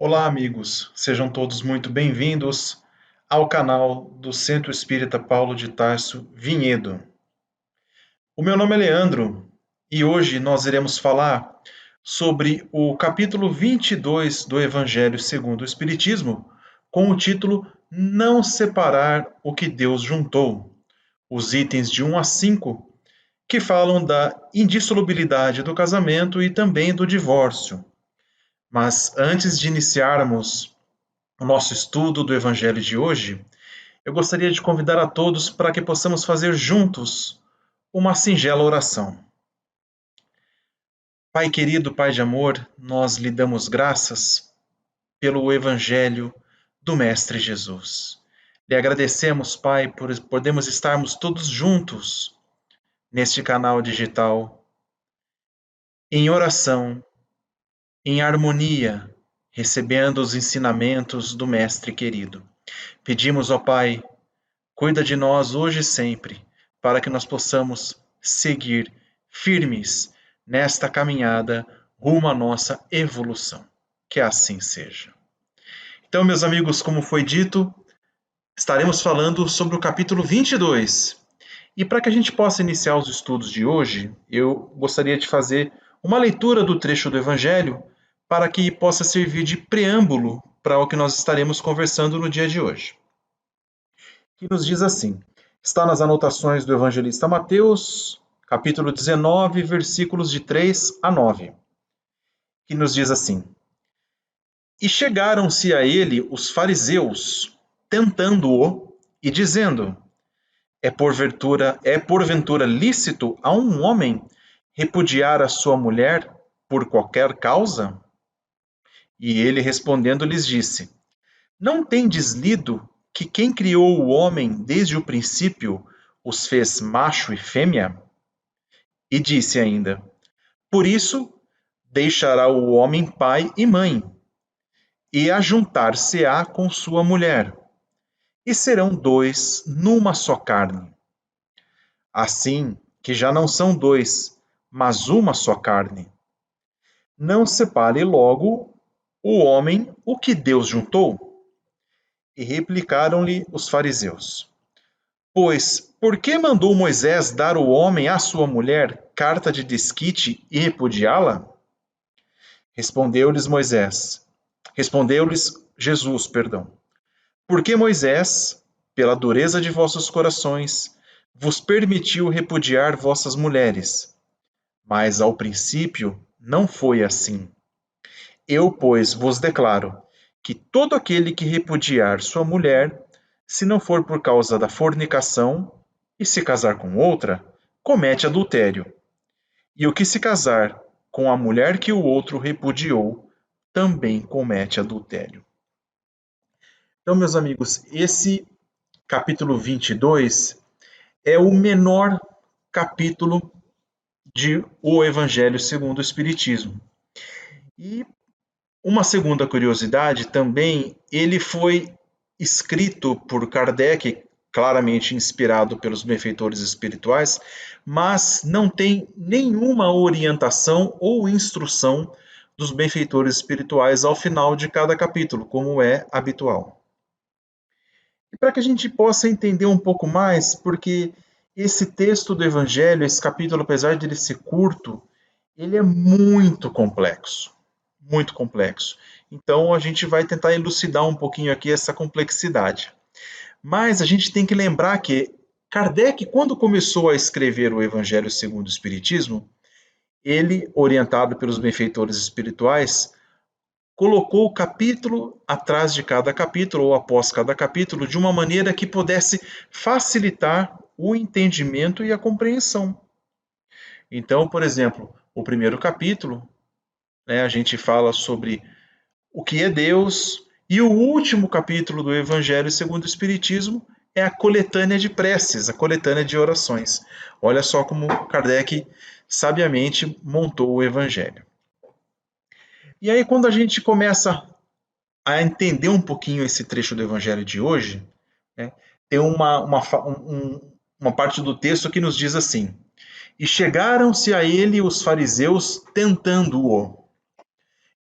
Olá, amigos. Sejam todos muito bem-vindos ao canal do Centro Espírita Paulo de Tarso Vinhedo. O meu nome é Leandro e hoje nós iremos falar sobre o capítulo 22 do Evangelho segundo o Espiritismo, com o título Não Separar o que Deus Juntou. Os itens de 1 a 5, que falam da indissolubilidade do casamento e também do divórcio. Mas antes de iniciarmos o nosso estudo do Evangelho de hoje, eu gostaria de convidar a todos para que possamos fazer juntos uma singela oração. Pai querido, Pai de amor, nós lhe damos graças pelo Evangelho do Mestre Jesus. Lhe agradecemos, Pai, por podermos estarmos todos juntos neste canal digital, em oração, em harmonia, recebendo os ensinamentos do Mestre querido. Pedimos, ó Pai, cuida de nós hoje e sempre, para que nós possamos seguir firmes nesta caminhada rumo à nossa evolução. Que assim seja. Então, meus amigos, como foi dito, estaremos falando sobre o capítulo 22. E para que a gente possa iniciar os estudos de hoje, eu gostaria de fazer uma leitura do trecho do Evangelho para que possa servir de preâmbulo para o que nós estaremos conversando no dia de hoje. Que nos diz assim: está nas anotações do evangelista Mateus, capítulo 19, versículos de 3 a 9, que nos diz assim: E chegaram-se a ele os fariseus, tentando-o e dizendo: é porventura lícito a um homem repudiar a sua mulher por qualquer causa? E ele respondendo lhes disse: Não tendes lido que quem criou o homem desde o princípio os fez macho e fêmea? E disse ainda: Por isso deixará o homem pai e mãe, e ajuntar-se-á com sua mulher, e serão dois numa só carne. Assim que já não são dois, mas uma só carne. Não separe logo o homem o que Deus juntou. E replicaram-lhe os fariseus: Pois, por que mandou Moisés dar ao homem à sua mulher carta de desquite e repudiá-la? Respondeu-lhes Moisés. Respondeu-lhes Jesus, perdão. Porque Moisés, pela dureza de vossos corações, vos permitiu repudiar vossas mulheres. Mas ao princípio não foi assim. Eu, pois, vos declaro que todo aquele que repudiar sua mulher, se não for por causa da fornicação, e se casar com outra, comete adultério. E o que se casar com a mulher que o outro repudiou, também comete adultério. Então, meus amigos, esse capítulo 22 é o menor capítulo de O Evangelho segundo o Espiritismo. E uma segunda curiosidade também, ele foi escrito por Kardec, claramente inspirado pelos benfeitores espirituais, mas não tem nenhuma orientação ou instrução dos benfeitores espirituais ao final de cada capítulo, como é habitual. E para que a gente possa entender um pouco mais, porque esse texto do Evangelho, esse capítulo, apesar de ele ser curto, ele é muito complexo. Muito complexo. Então a gente vai tentar elucidar um pouquinho aqui essa complexidade. Mas a gente tem que lembrar que Kardec, quando começou a escrever o Evangelho segundo o Espiritismo, ele, orientado pelos benfeitores espirituais, colocou o capítulo atrás de cada capítulo ou após cada capítulo de uma maneira que pudesse facilitar o entendimento e a compreensão. Então, por exemplo, o primeiro capítulo, a gente fala sobre o que é Deus, e o último capítulo do Evangelho segundo o Espiritismo é a coletânea de preces, a coletânea de orações. Olha só como Kardec sabiamente montou o Evangelho. E aí, quando a gente começa a entender um pouquinho esse trecho do Evangelho de hoje, né, tem uma parte do texto que nos diz assim: E chegaram-se a ele os fariseus tentando-o.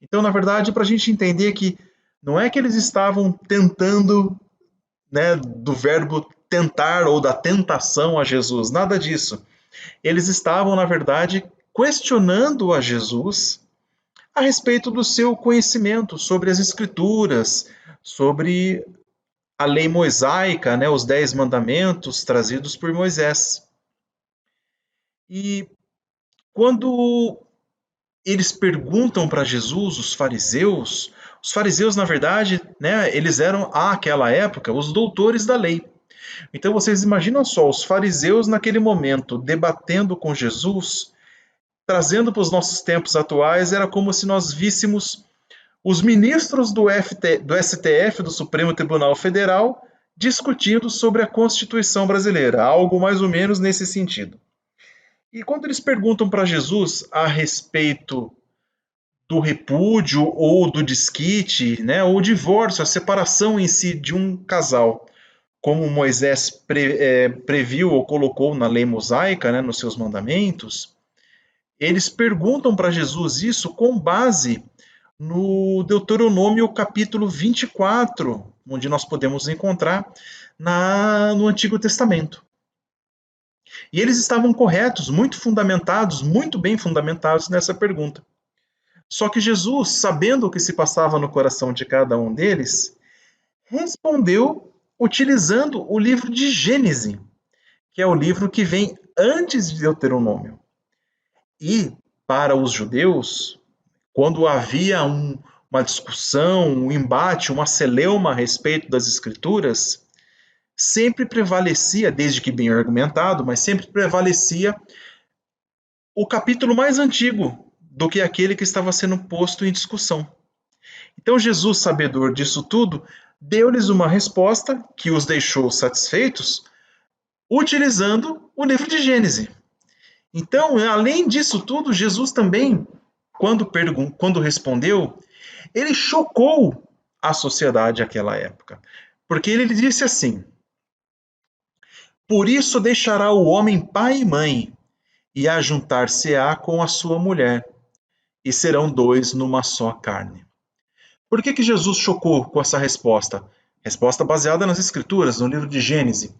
Então, na verdade, para a gente entender que não é que eles estavam tentando, né, do verbo tentar ou da tentação a Jesus, nada disso. Eles estavam, na verdade, questionando a Jesus a respeito do seu conhecimento sobre as Escrituras, sobre a lei mosaica, né, os 10 mandamentos trazidos por Moisés. E quando eles perguntam para Jesus, os fariseus, na verdade, né, eles eram, àquela época, os doutores da lei. Então vocês imaginam só, os fariseus naquele momento debatendo com Jesus, trazendo para os nossos tempos atuais, era como se nós víssemos os ministros do STF, do Supremo Tribunal Federal, discutindo sobre a Constituição brasileira, algo mais ou menos nesse sentido. E quando eles perguntam para Jesus a respeito do repúdio ou do desquite, né, ou o divórcio, a separação em si de um casal, como Moisés previu ou colocou na lei mosaica, né, nos seus mandamentos, eles perguntam para Jesus isso com base no Deuteronômio capítulo 24, onde nós podemos encontrar no Antigo Testamento. E eles estavam corretos, muito fundamentados, muito bem fundamentados nessa pergunta. Só que Jesus, sabendo o que se passava no coração de cada um deles, respondeu utilizando o livro de Gênesis, que é o livro que vem antes de Deuteronômio. E para os judeus, quando havia uma discussão, um embate, uma celeuma a respeito das escrituras, sempre prevalecia, desde que bem argumentado, mas sempre prevalecia o capítulo mais antigo do que aquele que estava sendo posto em discussão. Então Jesus, sabedor disso tudo, deu-lhes uma resposta que os deixou satisfeitos, utilizando o livro de Gênesis. Então, além disso tudo, Jesus também, quando respondeu, ele chocou a sociedade àquela época. Porque ele disse assim: Por isso deixará o homem pai e mãe, e ajuntar-se-á com a sua mulher, e serão dois numa só carne. Por que Jesus chocou com essa resposta? Resposta baseada nas Escrituras, no livro de Gênesis.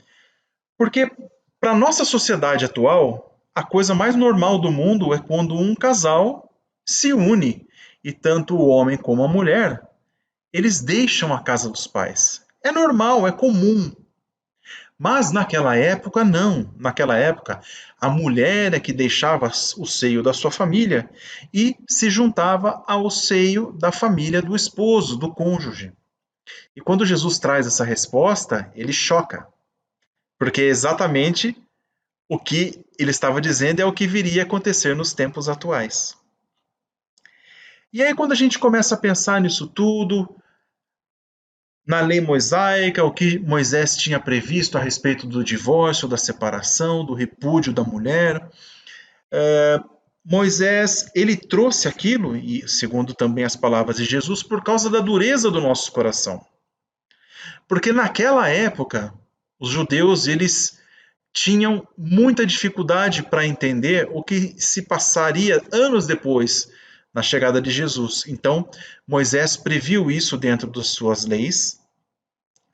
Porque, para a nossa sociedade atual, a coisa mais normal do mundo é quando um casal se une, e tanto o homem como a mulher, eles deixam a casa dos pais. É normal, é comum. Mas naquela época, não. Naquela época, a mulher é que deixava o seio da sua família e se juntava ao seio da família do esposo, do cônjuge. E quando Jesus traz essa resposta, ele choca. Porque é exatamente o que ele estava dizendo é o que viria a acontecer nos tempos atuais. E aí, quando a gente começa a pensar nisso tudo, na lei mosaica, o que Moisés tinha previsto a respeito do divórcio, da separação, do repúdio da mulher, Moisés, ele trouxe aquilo, e segundo também as palavras de Jesus, por causa da dureza do nosso coração. Porque naquela época, os judeus, eles tinham muita dificuldade para entender o que se passaria anos depois na chegada de Jesus. Então, Moisés previu isso dentro das suas leis,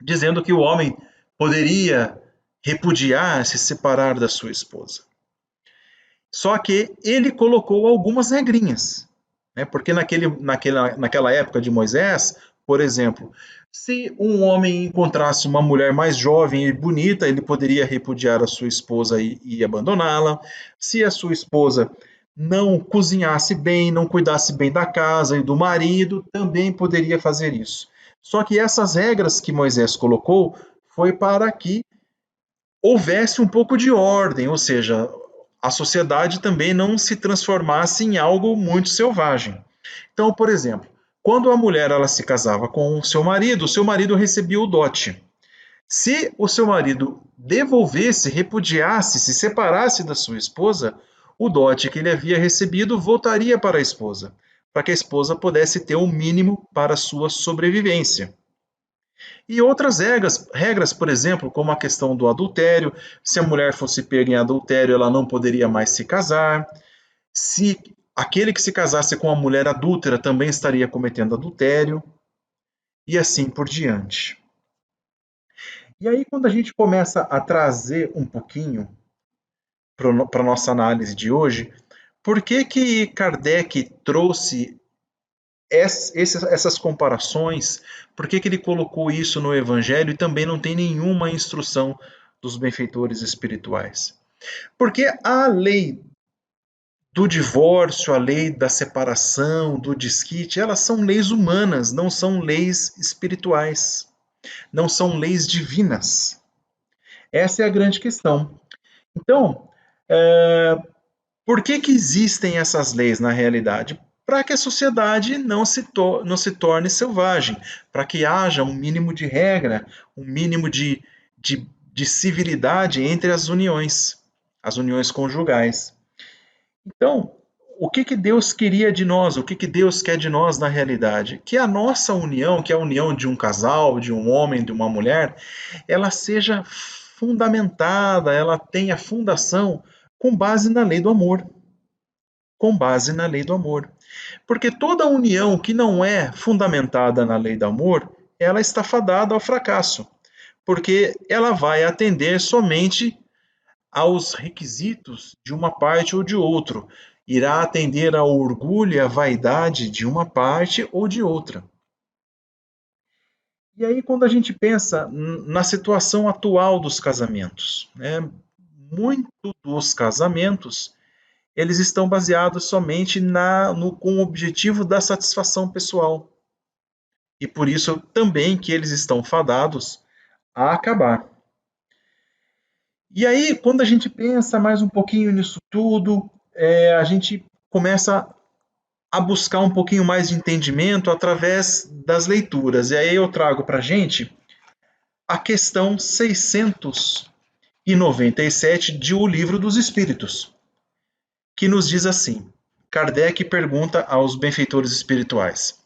dizendo que o homem poderia repudiar, se separar da sua esposa. Só que ele colocou algumas regrinhas, né? Porque naquela época de Moisés, por exemplo, se um homem encontrasse uma mulher mais jovem e bonita, ele poderia repudiar a sua esposa e abandoná-la. Se a sua esposa não cozinhasse bem, não cuidasse bem da casa e do marido, também poderia fazer isso. Só que essas regras que Moisés colocou foi para que houvesse um pouco de ordem, ou seja, a sociedade também não se transformasse em algo muito selvagem. Então, por exemplo, quando a mulher ela se casava com o seu marido recebia o dote. Se o seu marido devolvesse, repudiasse, se separasse da sua esposa, o dote que ele havia recebido voltaria para a esposa, para que a esposa pudesse ter o mínimo para a sua sobrevivência. E outras regras, por exemplo, como a questão do adultério, se a mulher fosse pega em adultério, ela não poderia mais se casar. Se aquele que se casasse com a mulher adúltera também estaria cometendo adultério, e assim por diante. E aí, quando a gente começa a trazer um pouquinho para a nossa análise de hoje, por que que Kardec trouxe essas comparações? Por que que ele colocou isso no Evangelho e também não tem nenhuma instrução dos benfeitores espirituais? Porque a lei do divórcio, a lei da separação, do desquite, elas são leis humanas, não são leis espirituais, não são leis divinas. Essa é a grande questão. Então, por que que existem essas leis na realidade? Para que a sociedade não se torne selvagem, para que haja um mínimo de regra, um mínimo de civilidade entre as uniões conjugais. Então, o que que Deus queria de nós? O que que Deus quer de nós na realidade? Que a nossa união, que é a união de um casal, de um homem, de uma mulher, ela seja fundamentada, ela tenha fundação com base na lei do amor. Com base na lei do amor. Porque toda união que não é fundamentada na lei do amor, ela está fadada ao fracasso. Porque ela vai atender somente aos requisitos de uma parte ou de outro. Irá atender ao orgulho e à vaidade de uma parte ou de outra. E aí, quando a gente pensa na situação atual dos casamentos, né, muito dos casamentos eles estão baseados somente com o objetivo da satisfação pessoal. E por isso também que eles estão fadados a acabar. E aí, quando a gente pensa mais um pouquinho nisso tudo, a gente começa a buscar um pouquinho mais de entendimento através das leituras. E aí eu trago para a gente a questão 697 de O Livro dos Espíritos, que nos diz assim: Kardec pergunta aos benfeitores espirituais: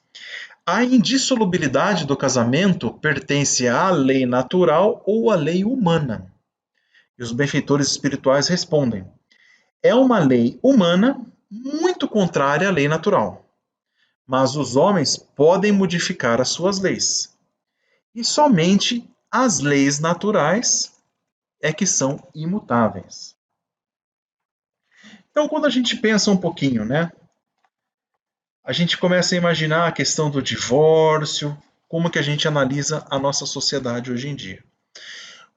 a indissolubilidade do casamento pertence à lei natural ou à lei humana? E os benfeitores espirituais respondem: é uma lei humana muito contrária à lei natural. Mas os homens podem modificar as suas leis. E somente as leis naturais é que são imutáveis. Então, quando a gente pensa um pouquinho, né? A gente começa a imaginar a questão do divórcio, como que a gente analisa a nossa sociedade hoje em dia.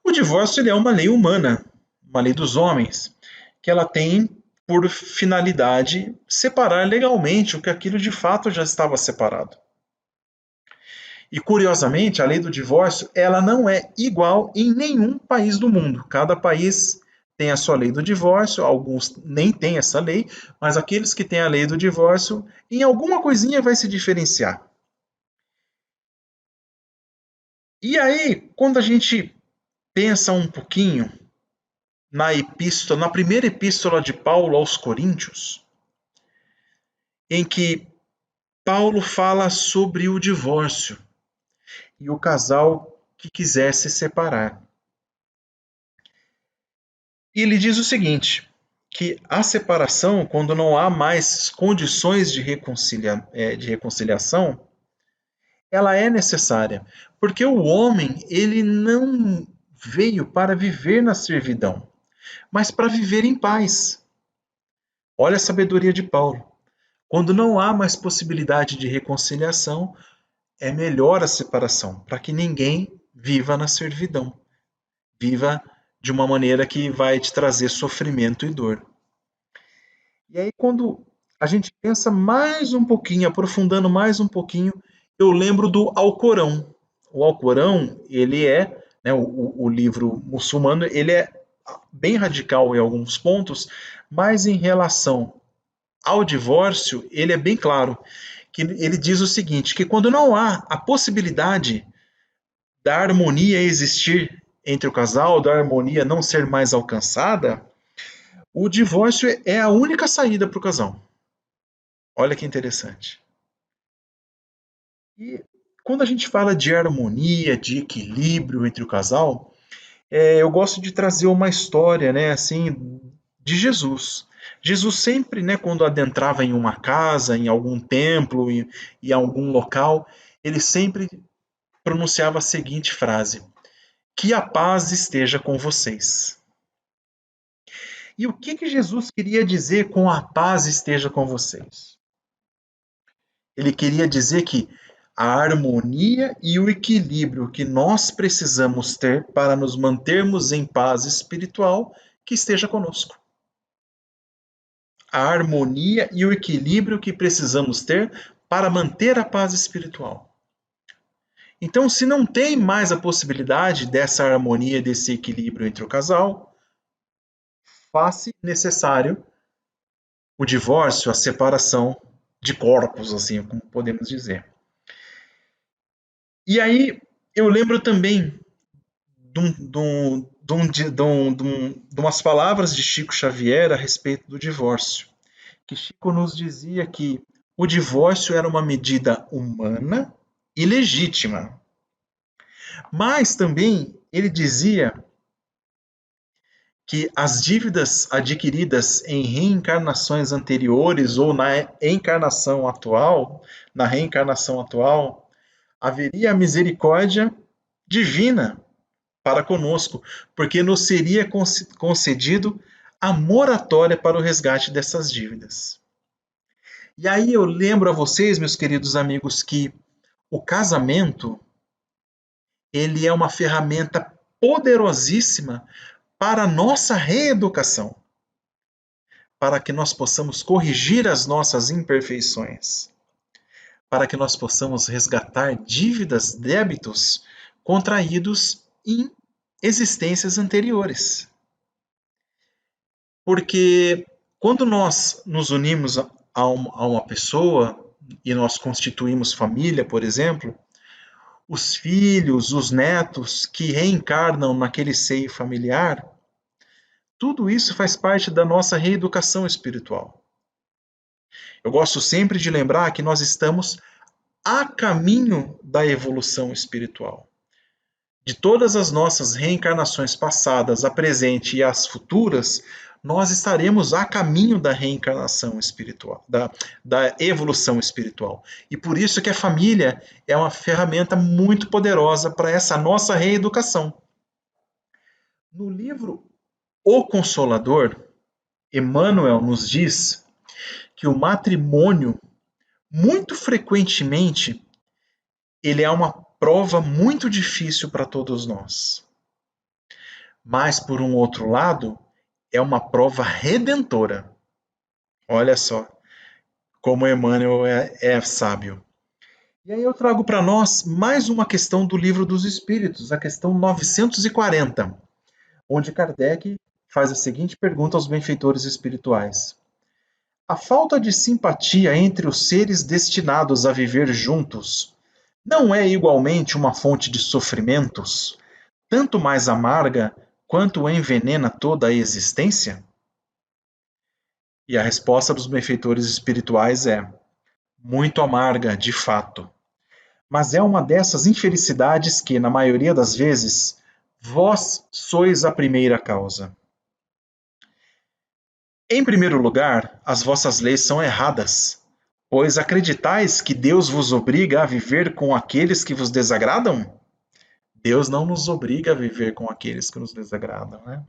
O divórcio ele é uma lei humana, uma lei dos homens, que ela tem por finalidade separar legalmente o que aquilo de fato já estava separado. E curiosamente, a lei do divórcio, ela não é igual em nenhum país do mundo. Cada país tem a sua lei do divórcio, alguns nem têm essa lei, mas aqueles que têm a lei do divórcio, em alguma coisinha vai se diferenciar. E aí, quando a gente pensa um pouquinho na primeira epístola de Paulo aos Coríntios, em que Paulo fala sobre o divórcio e o casal que quiser se separar. E ele diz o seguinte, que a separação, quando não há mais condições de reconciliação, ela é necessária, porque o homem ele não veio para viver na servidão, mas para viver em paz. Olha a sabedoria de Paulo. Quando não há mais possibilidade de reconciliação, é melhor a separação, para que ninguém viva na servidão, viva de uma maneira que vai te trazer sofrimento e dor. E aí, quando a gente pensa mais um pouquinho, aprofundando mais um pouquinho, eu lembro do Alcorão. O Alcorão, ele é, né, o livro muçulmano, ele é bem radical em alguns pontos, mas em relação ao divórcio, ele é bem claro, que ele diz o seguinte, que quando não há a possibilidade da harmonia existir entre o casal, da harmonia não ser mais alcançada, o divórcio é a única saída para o casal. Olha que interessante. E Quando a gente fala de harmonia, de equilíbrio entre o casal, eu gosto de trazer uma história, né, assim, de Jesus. Jesus sempre, né, quando adentrava em uma casa, em algum templo, em algum local, ele sempre pronunciava a seguinte frase: que a paz esteja com vocês. E o que Jesus queria dizer com a paz esteja com vocês? Ele queria dizer que a harmonia e o equilíbrio que nós precisamos ter para nos mantermos em paz espiritual, que esteja conosco. A harmonia e o equilíbrio que precisamos ter para manter a paz espiritual. Então, se não tem mais a possibilidade dessa harmonia, desse equilíbrio entre o casal, faz-se necessário o divórcio, a separação de corpos, assim como podemos dizer. E aí eu lembro também de umas palavras de Chico Xavier a respeito do divórcio, que Chico nos dizia que o divórcio era uma medida humana e legítima, mas também ele dizia que as dívidas adquiridas em reencarnações anteriores ou na reencarnação atual, haveria a misericórdia divina para conosco, porque nos seria concedido a moratória para o resgate dessas dívidas. E aí eu lembro a vocês, meus queridos amigos, que o casamento ele é uma ferramenta poderosíssima para a nossa reeducação, para que nós possamos corrigir as nossas imperfeições, para que nós possamos resgatar dívidas, débitos contraídos em existências anteriores. Porque quando nós nos unimos a uma pessoa e nós constituímos família, por exemplo, os filhos, os netos que reencarnam naquele seio familiar, tudo isso faz parte da nossa reeducação espiritual. Eu gosto sempre de lembrar que nós estamos a caminho da evolução espiritual. De todas as nossas reencarnações passadas, a presente e as futuras, nós estaremos a caminho da reencarnação espiritual, da evolução espiritual. E por isso que a família é uma ferramenta muito poderosa para essa nossa reeducação. No livro O Consolador, Emmanuel nos diz que o matrimônio, muito frequentemente, ele é uma prova muito difícil para todos nós. Mas, por um outro lado, é uma prova redentora. Olha só como Emmanuel é sábio. E aí eu trago para nós mais uma questão do Livro dos Espíritos, a questão 940, onde Kardec faz a seguinte pergunta aos benfeitores espirituais: a falta de simpatia entre os seres destinados a viver juntos não é igualmente uma fonte de sofrimentos, tanto mais amarga quanto envenena toda a existência? E a resposta dos benfeitores espirituais é: muito amarga, de fato. Mas é uma dessas infelicidades que, na maioria das vezes, vós sois a primeira causa. Em primeiro lugar, as vossas leis são erradas, pois acreditais que Deus vos obriga a viver com aqueles que vos desagradam? Deus não nos obriga a viver com aqueles que nos desagradam, né?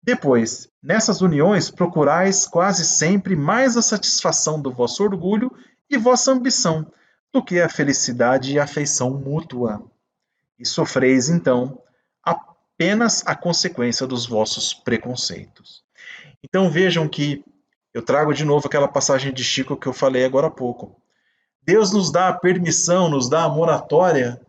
Depois, nessas uniões procurais quase sempre mais a satisfação do vosso orgulho e vossa ambição do que a felicidade e a afeição mútua. E sofreis, então, apenas a consequência dos vossos preconceitos. Então vejam que eu trago de novo aquela passagem de Chico que eu falei agora há pouco. Deus nos dá a permissão, nos dá a moratória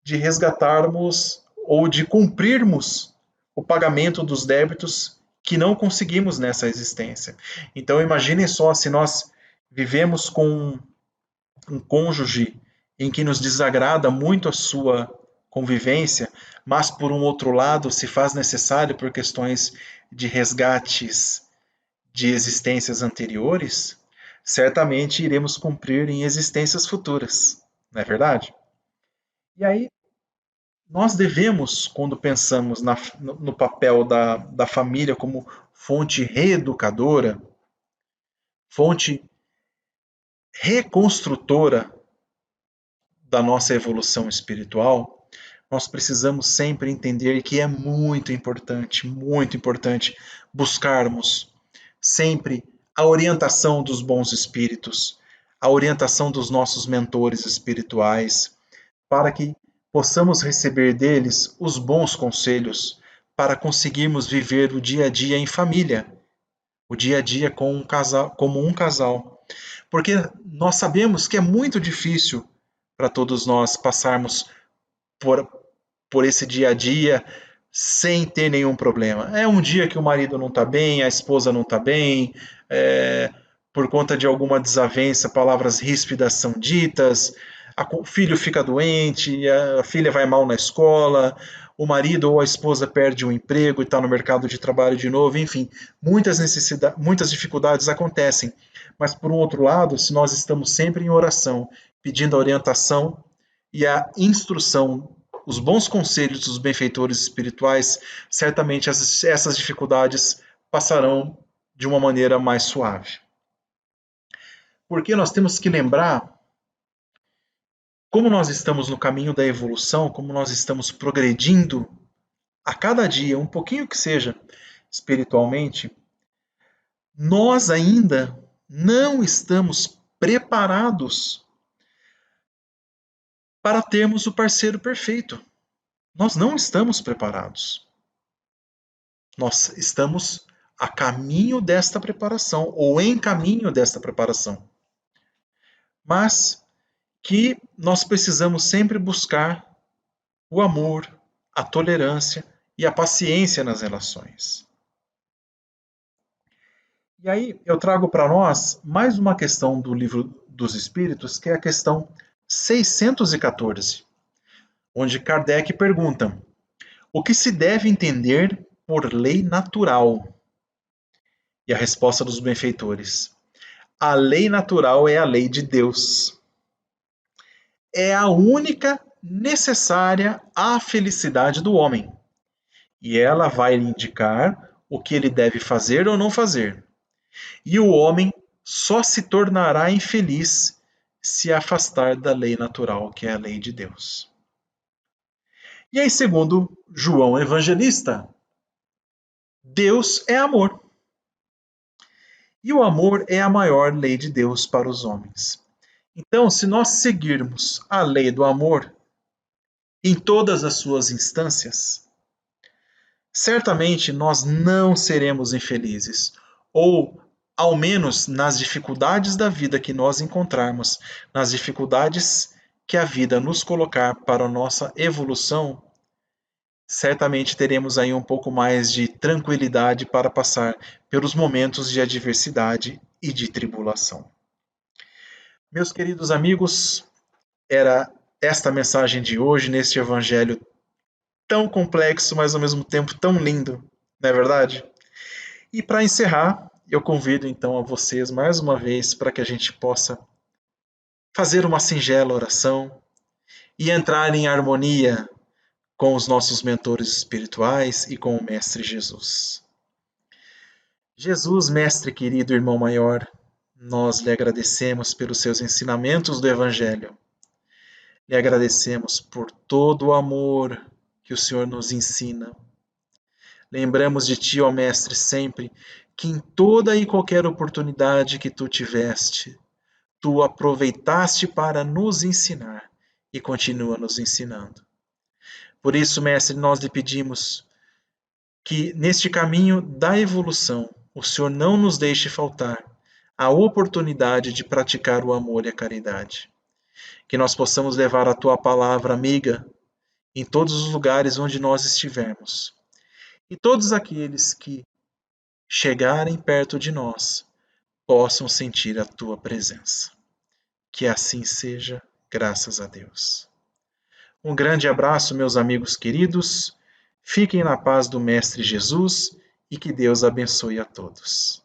de resgatarmos ou de cumprirmos o pagamento dos débitos que não conseguimos nessa existência. Então imaginem só se nós vivemos com um cônjuge em que nos desagrada muito a sua convivência, mas por um outro lado se faz necessário por questões de resgates de existências anteriores, certamente iremos cumprir em existências futuras. não é verdade? E aí, nós devemos, quando pensamos no papel da família como fonte reeducadora, fonte reconstrutora da nossa evolução espiritual, nós precisamos sempre entender que é muito importante buscarmos sempre a orientação dos bons espíritos, a orientação dos nossos mentores espirituais, para que possamos receber deles os bons conselhos para conseguirmos viver o dia a dia em família, o dia a dia com um casal, como um casal. Porque nós sabemos que é muito difícil para todos nós passarmos por, por esse dia a dia sem ter nenhum problema. É um dia que o marido não está bem, a esposa não está bem, por conta de alguma desavença, palavras ríspidas são ditas, o filho fica doente, a filha vai mal na escola, o marido ou a esposa perde o emprego e está no mercado de trabalho de novo, enfim, muitas dificuldades acontecem. Mas, por um outro lado, se nós estamos sempre em oração, pedindo a orientação e a instrução, os bons conselhos dos benfeitores espirituais, certamente essas dificuldades passarão de uma maneira mais suave. Porque nós temos que lembrar como nós estamos no caminho da evolução, como nós estamos progredindo a cada dia, um pouquinho que seja espiritualmente, nós ainda não estamos preparados para termos o parceiro perfeito. Nós não estamos preparados. Nós estamos a caminho desta preparação, ou em caminho desta preparação. Mas que nós precisamos sempre buscar o amor, a tolerância e a paciência nas relações. E aí eu trago para nós mais uma questão do Livro dos Espíritos, que é a questão 614, onde Kardec pergunta: o que se deve entender por lei natural? E a resposta dos benfeitores: a lei natural é a lei de Deus. É a única necessária à felicidade do homem. E ela vai lhe indicar o que ele deve fazer ou não fazer. E o homem só se tornará infeliz se afastar da lei natural, que é a lei de Deus. E aí, segundo João Evangelista, Deus é amor. E o amor é a maior lei de Deus para os homens. Então, se nós seguirmos a lei do amor em todas as suas instâncias, certamente nós não seremos infelizes, ou ao menos nas dificuldades da vida que nós encontrarmos, nas dificuldades que a vida nos colocar para a nossa evolução, certamente teremos aí um pouco mais de tranquilidade para passar pelos momentos de adversidade e de tribulação. Meus queridos amigos, era esta mensagem de hoje neste evangelho tão complexo, mas ao mesmo tempo tão lindo, não é verdade? E para encerrar, eu convido então a vocês mais uma vez para que a gente possa fazer uma singela oração e entrar em harmonia com os nossos mentores espirituais e com o Mestre Jesus. Jesus, Mestre querido, irmão maior, nós lhe agradecemos pelos seus ensinamentos do Evangelho. Lhe agradecemos por todo o amor que o Senhor nos ensina. Lembramos de Ti, ó Mestre, sempre que em toda e qualquer oportunidade que Tu tiveste, Tu aproveitaste para nos ensinar e continua nos ensinando. Por isso, Mestre, nós lhe pedimos que neste caminho da evolução, o Senhor não nos deixe faltar a oportunidade de praticar o amor e a caridade. Que nós possamos levar a Tua palavra amiga em todos os lugares onde nós estivermos. E todos aqueles que chegarem perto de nós possam sentir a Tua presença. Que assim seja, graças a Deus. Um grande abraço, meus amigos queridos. Fiquem na paz do Mestre Jesus e que Deus abençoe a todos.